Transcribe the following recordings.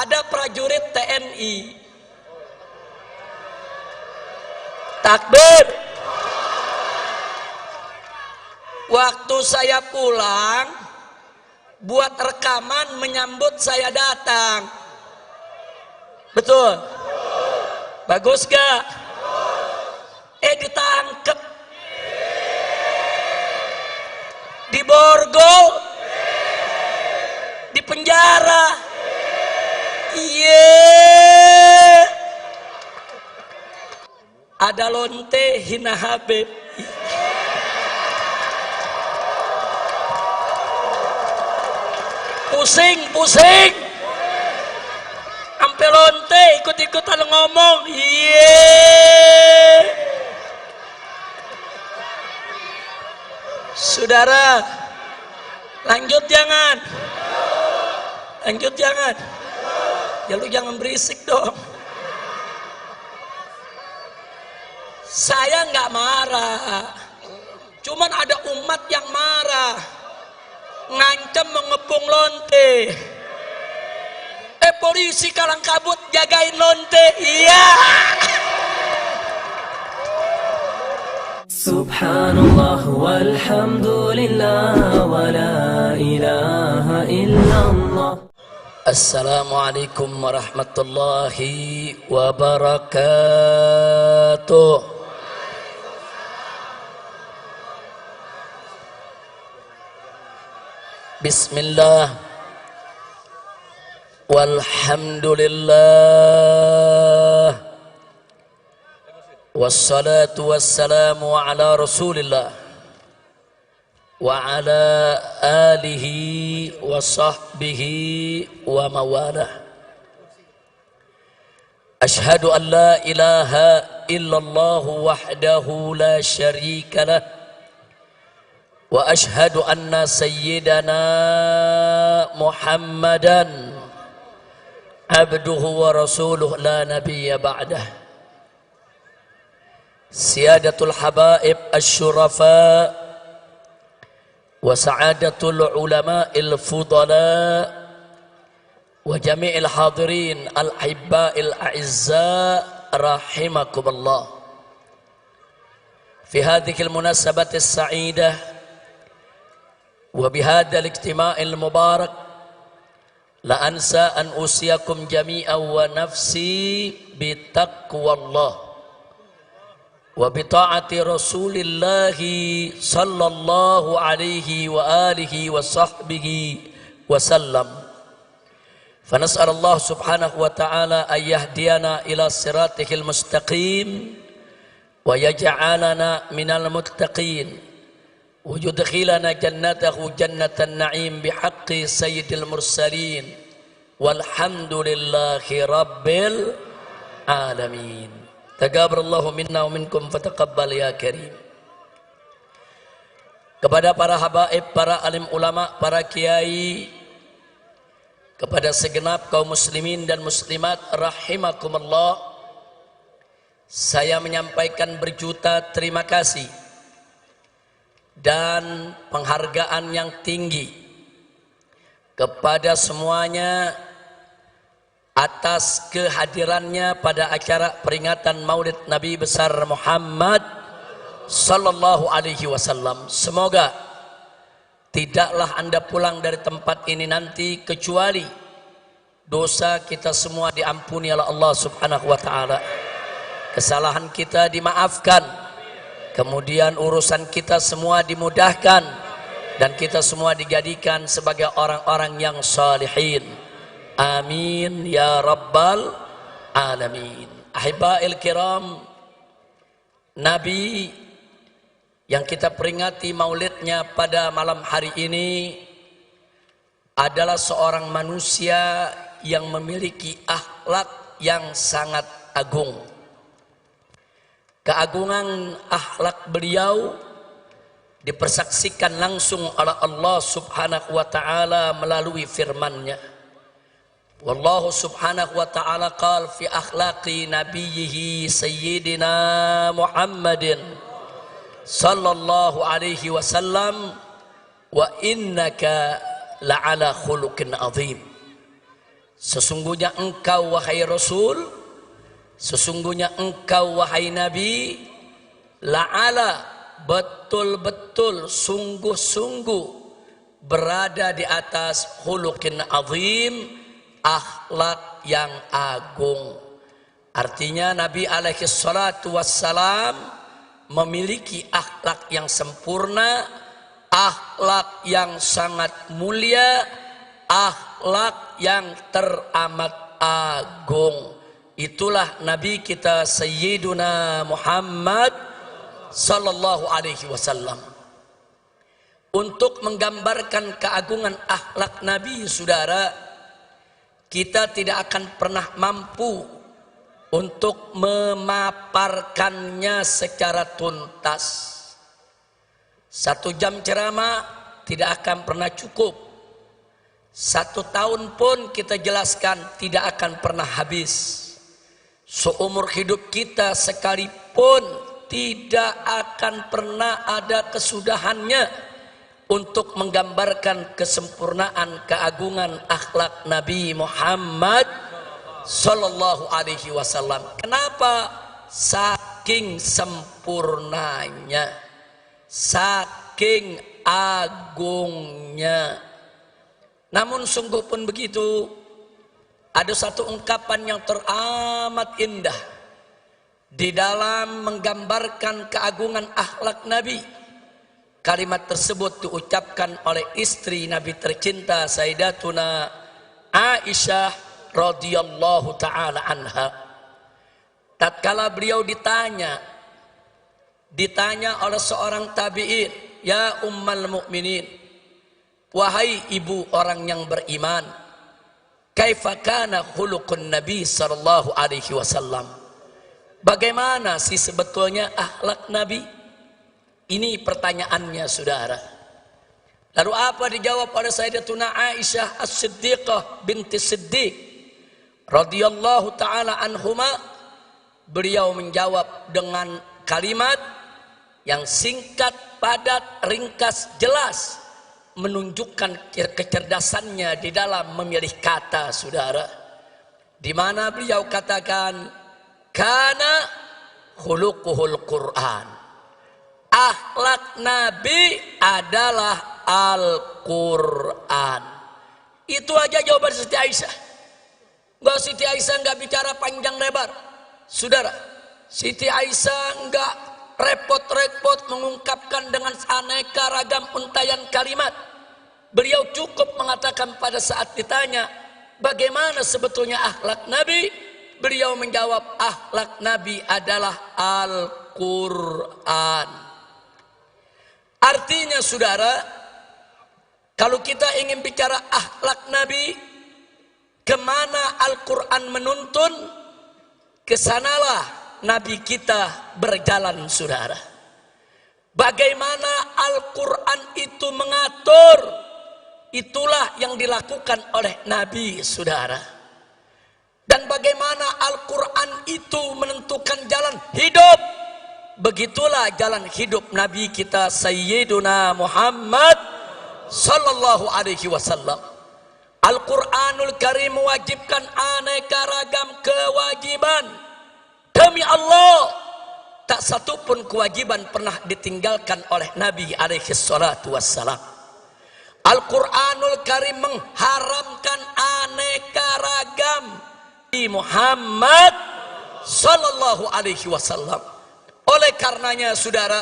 ada prajurit TNI. Takbir. Waktu saya pulang buat rekaman menyambut saya datang. Betul? Bagus gak? Ditangkep. Diborgol. Di penjara. Ada lonte hina Habib. Pusing. Ampe lonte ikut-ikutan ngomong. Saudara, lanjut jangan. Ya lu jangan berisik dong. Saya nggak marah, cuman ada umat yang marah, ngancam mengepung lonte. Polisi kalang kabut jagain lonte. Iya. Subhanallah walhamdulillah wa la ilaha illallah. Assalamualaikum warahmatullahi wabarakatuh. Bismillah walhamdulillah wassalatu wassalamu ala rasulillah wa ala alihi wa sahbihi wa mawalah. Ashhadu an la ilaha illallah wahdahu la syarika lah wa ashhadu anna sayyidana Muhammadan abduhu wa rasuluh la nabiyya ba'dah. Siyadatul habaib asy-syurafa wa sa'adatul ulama'il fudala wa jami'il hadirin al-hibba'il a'izza rahimakumullah. Fi hadhihi al-munasabati as-sa'idah وبهذا الاجتماع المبارك لا أنسى أن أوصيكم جميعا ونفسي بتقوى الله وبطاعة رسول الله صلى الله عليه وآله وصحبه وسلم. فنسأل الله سبحانه وتعالى أن يهدينا إلى صراطه المستقيم ويجعلنا من المتقين ويدخلنا جنته جنة النعيم بحق سيد المرسلين والحمد لله رب العالمين. تقبل الله منا ومنكم فتقبل يا كريم. Kepada para habaib, para alim ulama, para kiai, kepada segenap kaum muslimin dan muslimat rahimakumullah, saya menyampaikan berjuta terima kasih dan penghargaan yang tinggi kepada semuanya atas kehadirannya pada acara peringatan Maulid Nabi besar Muhammad sallallahu alaihi wasallam. Semoga tidaklah Anda pulang dari tempat ini nanti kecuali dosa kita semua diampuni oleh Allah Subhanahu wa taala. Kesalahan kita dimaafkan. Kemudian urusan kita semua dimudahkan dan kita semua dijadikan sebagai orang-orang yang salihin. Amin ya rabbal alamin. Ahibail kiram, Nabi yang kita peringati maulidnya pada malam hari ini adalah seorang manusia yang memiliki akhlak yang sangat agung. Keagungan akhlak beliau dipersaksikan langsung oleh Allah Subhanahu wa taala melalui firman-Nya. Wallahu Subhanahu wa taala qala fi akhlaqi nabiyhi sayyidina Muhammadin sallallahu alaihi wasallam wa innaka la'ala khuluqin azim. Sesungguhnya engkau wahai Rasul, sesungguhnya engkau wahai Nabi, la'ala, betul-betul, sungguh-sungguh berada di atas khuluqin azim, akhlak yang agung. Artinya Nabi alaihi salatu wassalam memiliki akhlak yang sempurna, akhlak yang sangat mulia, akhlak yang teramat agung. Itulah Nabi kita Sayyiduna Muhammad sallallahu alaihi wasallam. Untuk menggambarkan keagungan akhlak Nabi, saudara, kita tidak akan pernah mampu untuk memaparkannya secara tuntas. 1 jam ceramah tidak akan pernah cukup. 1 tahun pun kita jelaskan tidak akan pernah habis. Seumur hidup kita sekalipun tidak akan pernah ada kesudahannya untuk menggambarkan kesempurnaan keagungan akhlak Nabi Muhammad sallallahu alaihi wasallam. Kenapa? Saking sempurnanya, saking agungnya. Namun sungguh pun begitu, ada satu ungkapan yang teramat indah di dalam menggambarkan keagungan akhlak Nabi. Kalimat tersebut diucapkan oleh istri Nabi tercinta Sayyidatuna Aisyah radhiyallahu taala anha. Tatkala beliau ditanya oleh seorang tabi'in, "Ya ummal mukminin, wahai ibu orang yang beriman, kaifa kana khuluqun Nabi sallallahu alaihi wasallam?" Bagaimana sih sebetulnya akhlak Nabi? Ini pertanyaannya, saudara. Lalu apa dijawab oleh Sayyidatuna Aisyah As-Siddiqah binti Siddiq radhiyallahu taala anhuma? Beliau menjawab dengan kalimat yang singkat, padat, ringkas, jelas, menunjukkan kecerdasannya di dalam memilih kata, saudara. Di mana beliau katakan, kana khuluquhul Qur'an. Akhlak Nabi adalah Al-Quran. Itu aja jawaban Siti Aisyah. Siti Aisyah nggak bicara panjang lebar, saudara. Siti Aisyah nggak repot-repot mengungkapkan dengan aneka ragam untayan kalimat. Beliau cukup mengatakan pada saat ditanya, bagaimana sebetulnya akhlak Nabi? Beliau menjawab, akhlak Nabi adalah Al-Quran. Artinya, saudara, kalau kita ingin bicara akhlak Nabi, kemana Al-Quran menuntun, kesanalah Nabi kita berjalan, saudara. Bagaimana Al-Quran itu mengatur, itulah yang dilakukan oleh Nabi, saudara. Dan bagaimana Al-Quran itu menentukan jalan hidup, begitulah jalan hidup Nabi kita Sayyiduna Muhammad sallallahu alaihi wasallam. Al-Quranul Karim mewajibkan aneka ragam kewajiban. Demi Allah, tak satu pun kewajiban pernah ditinggalkan oleh Nabi alaihi salatu wassalam. Al-Quranul Karim mengharamkan aneka ragam di Muhammad sallallahu alaihi wasallam. Oleh karenanya, saudara,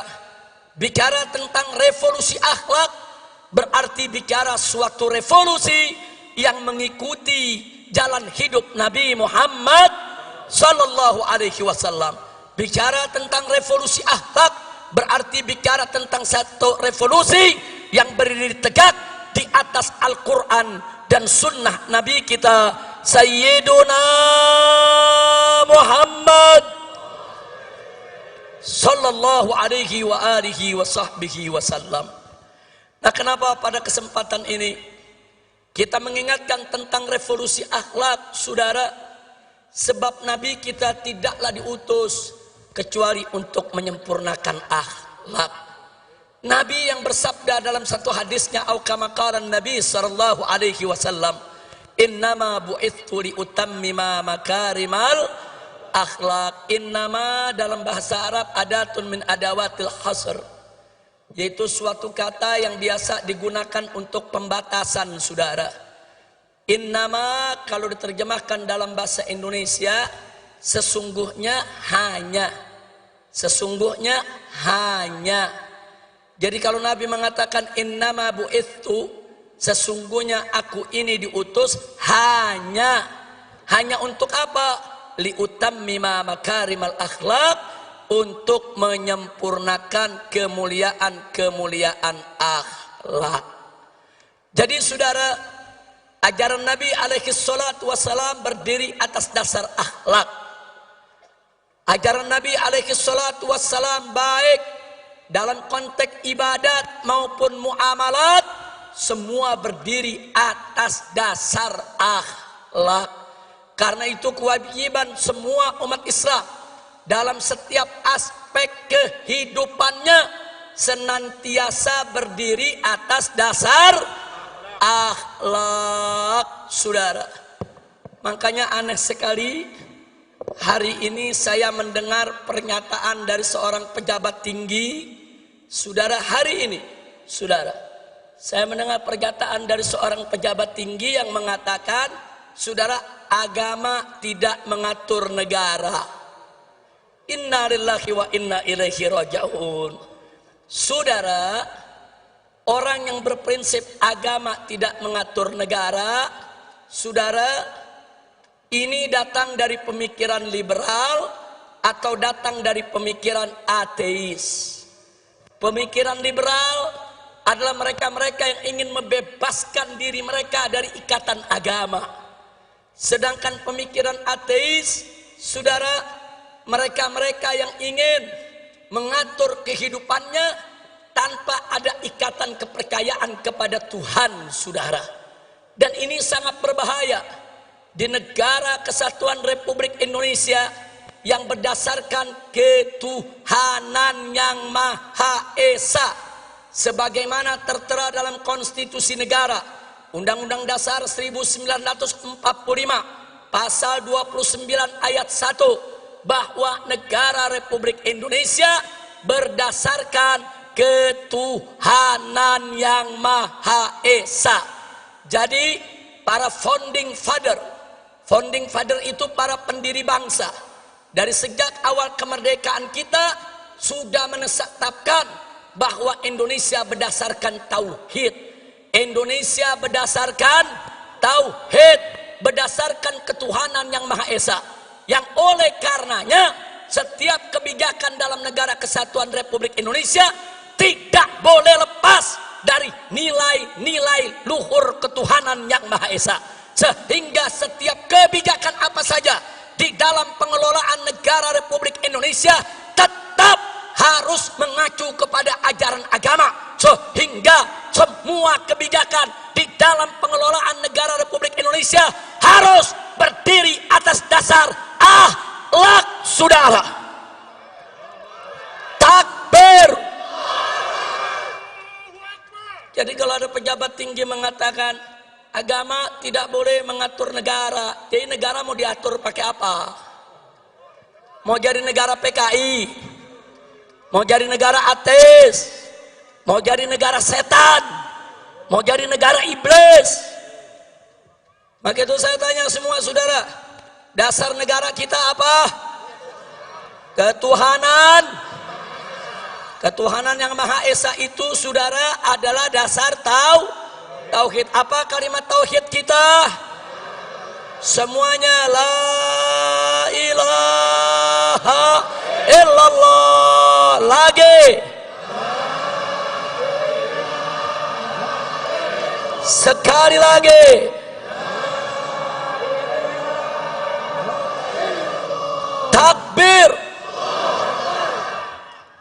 bicara tentang revolusi akhlak berarti bicara suatu revolusi yang mengikuti jalan hidup Nabi Muhammad sallallahu alaihi wasallam. Bicara tentang revolusi akhlak berarti bicara tentang satu revolusi yang berdiri tegak di atas Al-Quran dan sunnah Nabi kita Sayyiduna Muhammad sallallahu alaihi wa alihi wa sahbihi wasallam. Nah, kenapa pada kesempatan ini kita mengingatkan tentang revolusi akhlak, saudara? Sebab Nabi kita tidaklah diutus kecuali untuk menyempurnakan akhlak. Nabi yang bersabda dalam satu hadisnya, au kama qala Nabi sallallahu alaihi wasallam, Innama bu'ithu liutammima makarimal akhlak. Innama dalam bahasa Arab adatun min adawatil hasr, yaitu suatu kata yang biasa digunakan untuk pembatasan, saudara. Innama kalau diterjemahkan dalam bahasa Indonesia, sesungguhnya hanya. Sesungguhnya hanya. Jadi kalau Nabi mengatakan innama bu'ithu, sesungguhnya aku ini diutus hanya untuk apa? Liutammima makarimal akhlak, untuk menyempurnakan kemuliaan akhlak. Jadi saudara, ajaran Nabi alaihi salatu wassalam berdiri atas dasar akhlak. Ajaran Nabi alaihi salatu wassalam baik dalam konteks ibadat maupun muamalat, semua berdiri atas dasar akhlak. Karena itu kewajiban semua umat Islam dalam setiap aspek kehidupannya senantiasa berdiri atas dasar akhlak, saudara. Makanya aneh sekali hari ini saya mendengar pernyataan dari seorang pejabat tinggi, saudara. Hari ini, saudara, saya mendengar pernyataan dari seorang pejabat tinggi yang mengatakan, saudara, agama tidak mengatur negara. Inna lillahi wa inna ilaihi raji'un. Saudara, orang yang berprinsip agama tidak mengatur negara, saudara, ini datang dari pemikiran liberal atau datang dari pemikiran ateis. Pemikiran liberal adalah mereka-mereka yang ingin membebaskan diri mereka dari ikatan agama. Sedangkan pemikiran ateis, saudara, mereka-mereka yang ingin mengatur kehidupannya tanpa ada ikatan kepercayaan kepada Tuhan, saudara. Dan ini sangat berbahaya di negara kesatuan Republik Indonesia yang berdasarkan ketuhanan yang Maha Esa, sebagaimana tertera dalam konstitusi negara Undang-Undang Dasar 1945 pasal 29 ayat 1, bahwa negara Republik Indonesia berdasarkan ketuhanan yang Maha Esa. Jadi para founding father itu para pendiri bangsa, dari sejak awal kemerdekaan kita sudah menetapkan bahwa Indonesia berdasarkan tauhid. Indonesia berdasarkan tauhid, berdasarkan ketuhanan yang Maha Esa, yang oleh karenanya setiap kebijakan dalam negara kesatuan Republik Indonesia tidak boleh lepas dari nilai-nilai luhur ketuhanan yang Maha Esa. Sehingga setiap kebijakan apa saja di dalam pengelolaan negara Republik Indonesia tetap harus mengacu kepada ajaran agama, sehingga semua kebijakan di dalam pengelolaan negara Republik Indonesia harus berdiri atas dasar akhlak, saudara. Takbir. Jadi kalau ada pejabat tinggi mengatakan agama tidak boleh mengatur negara, jadi negara mau diatur pakai apa? Mau jadi negara PKI, mau jadi negara ateis, mau jadi negara setan, mau jadi negara iblis. Maka itu saya tanya semua saudara, dasar negara kita apa? Ketuhanan. Ketuhanan yang Maha Esa itu, saudara, adalah dasar tauhid. Apa kalimat tauhid kita? Semuanya la ilaha illallah. Lagi. Sekali lagi. Takbir.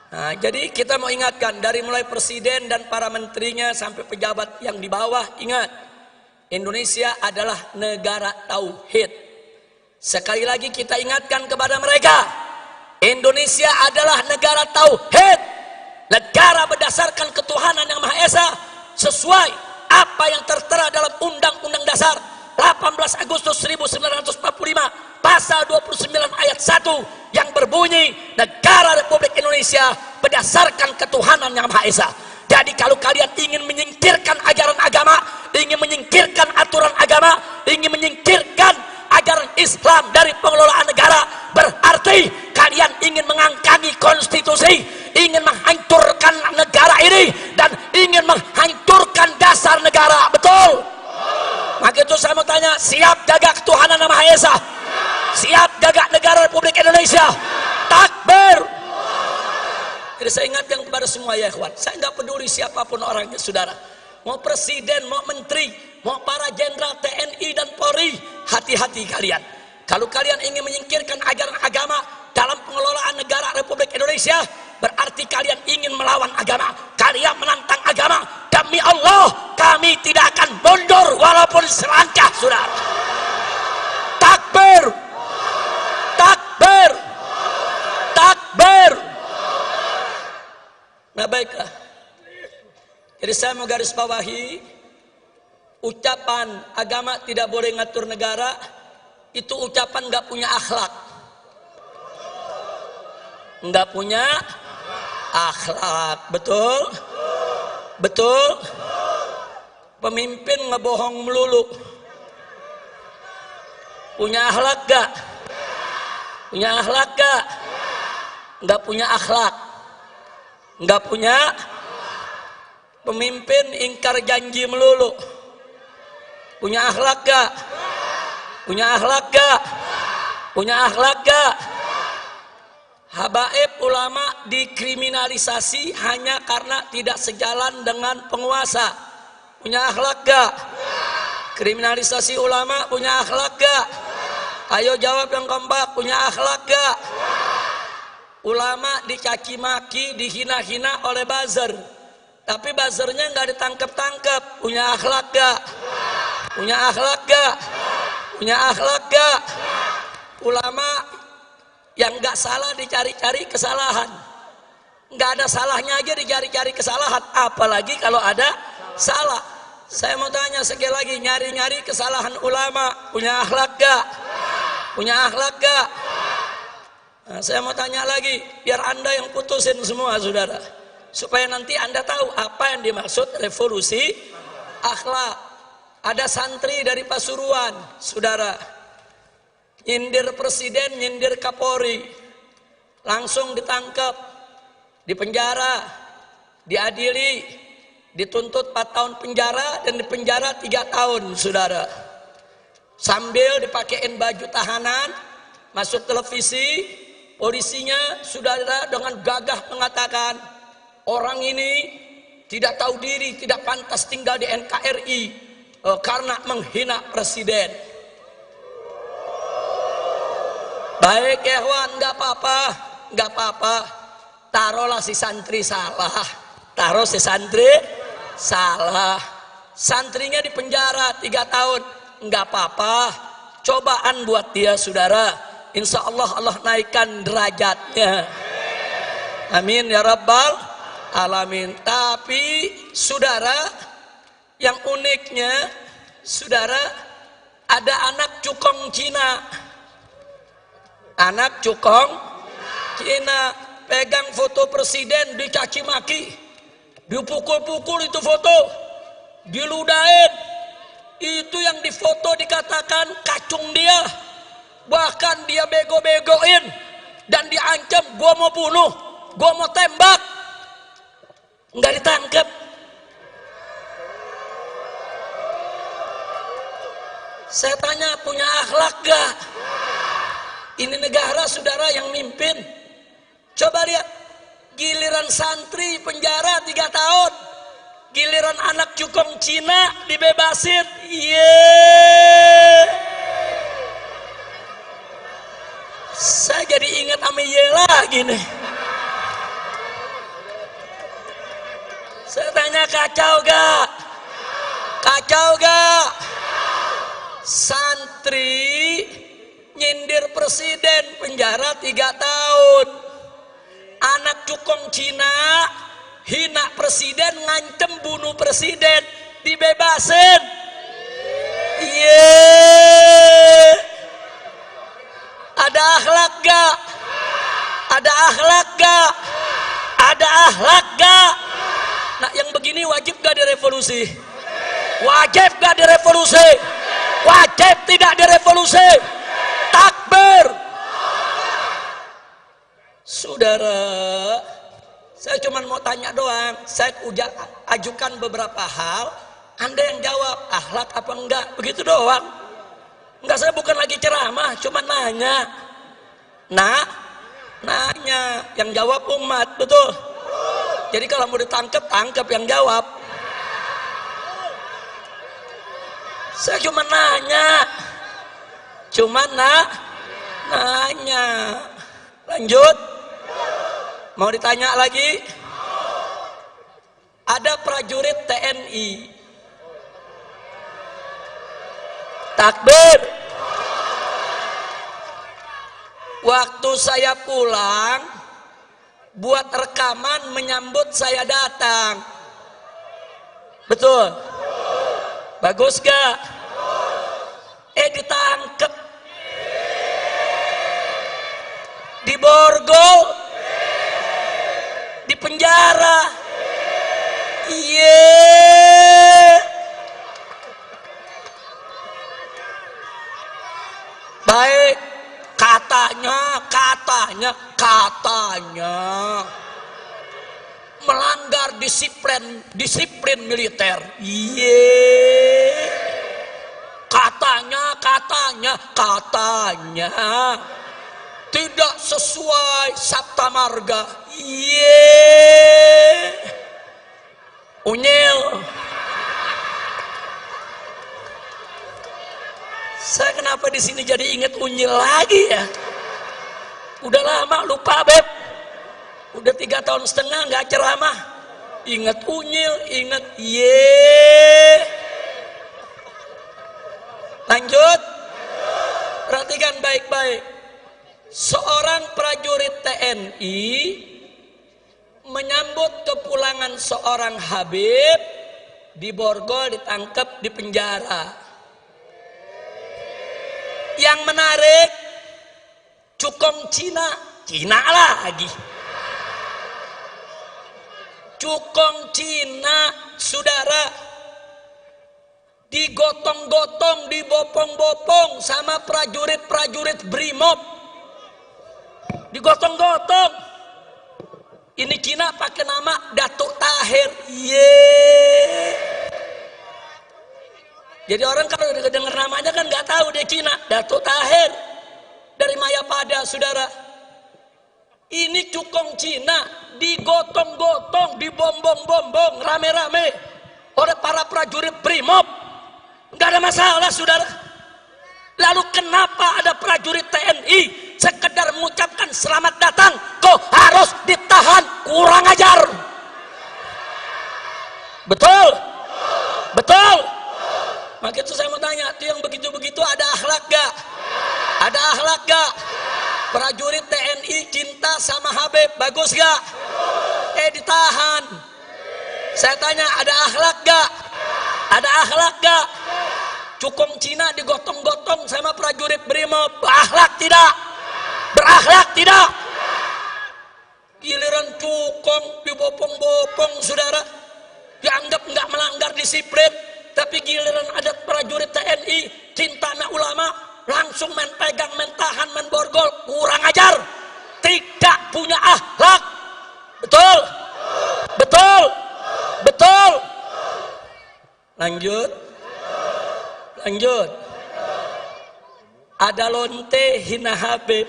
Nah, jadi kita mau ingatkan dari mulai presiden dan para menterinya sampai pejabat yang di bawah, ingat, Indonesia adalah negara tauhid. Sekali lagi kita ingatkan kepada mereka, Indonesia adalah negara tauhid, negara berdasarkan ketuhanan yang Maha Esa, sesuai apa yang tertera dalam Undang-Undang Dasar 18 Agustus 1945 pasal 29 ayat 1 yang berbunyi negara Republik Indonesia berdasarkan ketuhanan yang Maha Esa. Jadi kalau kalian ingin menyingkirkan ajaran agama, ingin menyingkirkan aturan agama, ingin menyingkirkan ajaran Islam dari pengelolaan negara, berarti kalian ingin mengangkangi konstitusi, ingin menghancurkan negara ini dan ingin menghancurkan dasar negara. Betul? Maka itu saya mau tanya, siap jaga ketuhanan yang Maha Esa? Siap jaga negara Republik Indonesia? Takbir. Jadi saya ingatkan kepada semua ya ikhwan, saya nggak peduli siapapun orangnya saudara, mau presiden, mau menteri, mau para jenderal TNI dan Polri, hati-hati kalian. Kalau kalian ingin menyingkirkan ajaran agama dalam pengelolaan negara Republik Indonesia, berarti kalian ingin melawan agama, kalian menantang agama. Demi Allah, kami tidak akan mundur walaupun selangkah, saudara. Takbir, takbir, takbir. Nah baiklah, jadi saya mau garis bawahi, ucapan agama tidak boleh ngatur negara, itu ucapan nggak punya akhlak, nggak punya akhlak. Betul? Betul? Pemimpin ngebohong melulu, punya akhlak gak? Punya akhlak gak? Nggak punya akhlak, nggak punya. Pemimpin ingkar janji melulu, punya akhlak gak? Punya akhlak gak? Punya akhlak gak? Habaib ulama dikriminalisasi hanya karena tidak sejalan dengan penguasa, punya akhlak gak? Kriminalisasi ulama punya akhlak gak? Ayo jawab yang kompak, punya akhlak gak? Ulama dicaci maki, dihina-hina oleh buzzer, tapi buzzernya nggak ditangkap-tangkap, punya akhlak gak? Punya akhlak gak? Punya akhlak gak? Ulama yang nggak salah dicari-cari kesalahan, nggak ada salahnya aja dicari-cari kesalahan, apalagi kalau ada salah. Saya mau tanya sekali lagi, nyari-nyari kesalahan ulama punya akhlak gak? Punya akhlak gak? Nah, saya mau tanya lagi, biar anda yang putusin semua saudara, supaya nanti anda tahu apa yang dimaksud revolusi akhlak. Ada santri dari Pasuruan saudara, nyindir presiden, nyindir Kapolri, langsung ditangkap, dipenjara, diadili, dituntut 4 tahun penjara dan dipenjara 3 tahun saudara, sambil dipakein baju tahanan, masuk televisi, polisinya saudara dengan gagah mengatakan orang ini tidak tahu diri, tidak pantas tinggal di NKRI karena menghina presiden. Baik ya Wan, nggak apa-apa, nggak apa-apa. Taruhlah si santri salah, taruh si santri salah, santrinya di penjara 3 tahun, nggak apa-apa. Cobaan buat dia saudara. Insya Allah Allah naikkan derajatnya. Amin ya Rabbal Alamin. Tapi saudara, yang uniknya saudara, ada anak cukong Cina. Anak cukong Cina pegang foto presiden, dicaci maki, dipukul-pukul itu foto, diludahin. Itu yang difoto dikatakan kacung dia, bahkan dia bego-begoin dan diancam, gua mau bunuh, gua mau tembak, nggak ditangkap. Saya tanya, punya akhlak gak? Ini negara saudara yang mimpin. Coba lihat, giliran santri penjara 3 tahun, giliran anak cukong Cina dibebasin. Saya jadi ingat sama lagi nih. Saya tanya, kacau gak? Kacau gak? Santri nyindir presiden penjara 3 tahun, anak cukong Cina hina presiden, ngancem bunuh presiden, dibebasin. Ada akhlak gak? Ada akhlak gak? Ada akhlak gak? Nah, yang begini wajib gak direvolusi? Wajib gak direvolusi? Wajib tidak direvolusi? Takbir. Saudara, saya cuma mau tanya doang. Saya udah ajukan beberapa hal, Anda yang jawab akhlak apa enggak, begitu doang. Enggak, saya bukan lagi ceramah, cuma nanya. Nanya, yang jawab umat, betul. Jadi kalau mau ditangkap, tangkap yang jawab. Saya cuma nanya. Nanya. Lanjut. Mau ditanya lagi? Ada prajurit TNI. Takbir. Waktu saya pulang, buat rekaman menyambut saya datang. Betul? Bagus gak? Ditangkep. Diborgol. Di penjara. Baik, katanya melanggar disiplin militer. Katanya tidak sesuai Sabta Marga. Unyil. Saya kenapa di sini jadi inget unyil lagi ya? Udah lama lupa, Beb. Udah 3,5 tahun nggak ceramah. Ingat unyil, ingat Lanjut. Perhatikan baik-baik. Seorang prajurit TNI menyambut kepulangan seorang Habib, diborgol, ditangkap, dipenjara. Yang menarik, cukong Cina lagi. Cukong Cina, saudara, digotong-gotong, dibopong-bopong sama prajurit-prajurit Brimob. Digotong-gotong. Ini Cina pakai nama Datuk Tahir. Jadi orang kalau dengar namanya kan nggak tahu dia Cina. Datuk Tahir dari Mayapada, saudara. Ini cukong Cina digotong-gotong, dibombong-bombong rame-rame oleh para prajurit Brimob. Nggak ada masalah, saudara. Lalu kenapa ada prajurit TNI sekedar mengucapkan selamat datang kok harus ditahan? Kurang ajar. Betul? Maka itu saya mau tanya, itu yang begitu-begitu ada akhlak gak? Ada akhlak gak? Prajurit TNI cinta sama Habib, bagus gak? Ditahan. Saya tanya, ada akhlak gak? Ada akhlak gak? Cukong Cina digotong-gotong sama prajurit Brimob, berakhlak tidak? Berakhlak tidak? Giliran cukong dibopong-bopong, saudara, dianggap nggak melanggar disiplin. Tapi giliran ada prajurit TNI cinta sama ulama, langsung main pegang, main tahan, main borgol. Kurang ajar, tidak punya akhlak. Betul. Lanjut. Ada lonte hina Habib.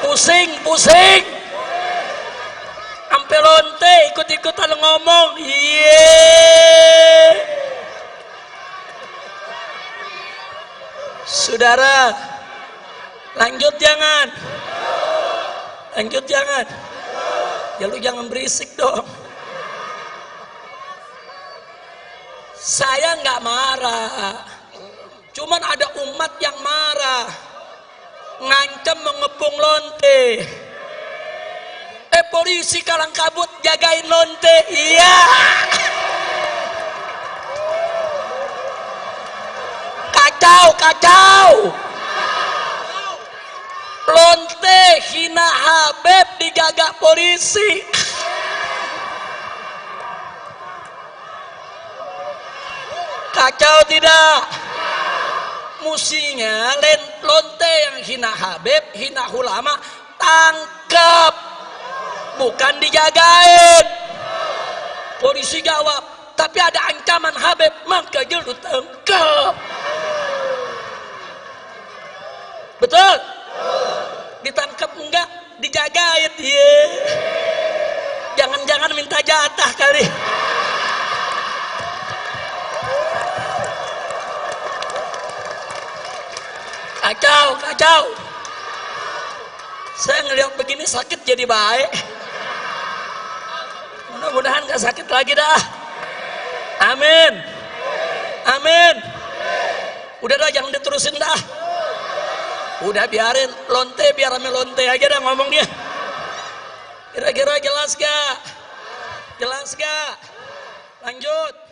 Pusing. Ampe lonte ikut-ikutan ngomong. Saudara, lanjut jangan. Ya lu jangan berisik dong. Saya nggak marah, cuman ada umat yang marah, ngancam mengepung lonte. polisi kalang kabut jagain lonte. Iya. Kacau. Lonte hina Habib dijaga polisi. Kacau tidak? Musinya lonte yang hina Habib, hina ulama, tangkap, bukan dijagain. Polisi jawab, tapi ada ancaman Habib, maka jelu tangkap. Betul? Ditangkap enggak? Dijagain. Jangan-jangan minta jatah kali. Kacau. Saya ngelihat begini sakit jadi baik. Mudah-mudahan gak sakit lagi dah. Amin. Udah dah, jangan diterusin dah. Udah biarin lonte, biar rame lonte aja dah ngomongnya. Kira-kira jelas gak? Lanjut.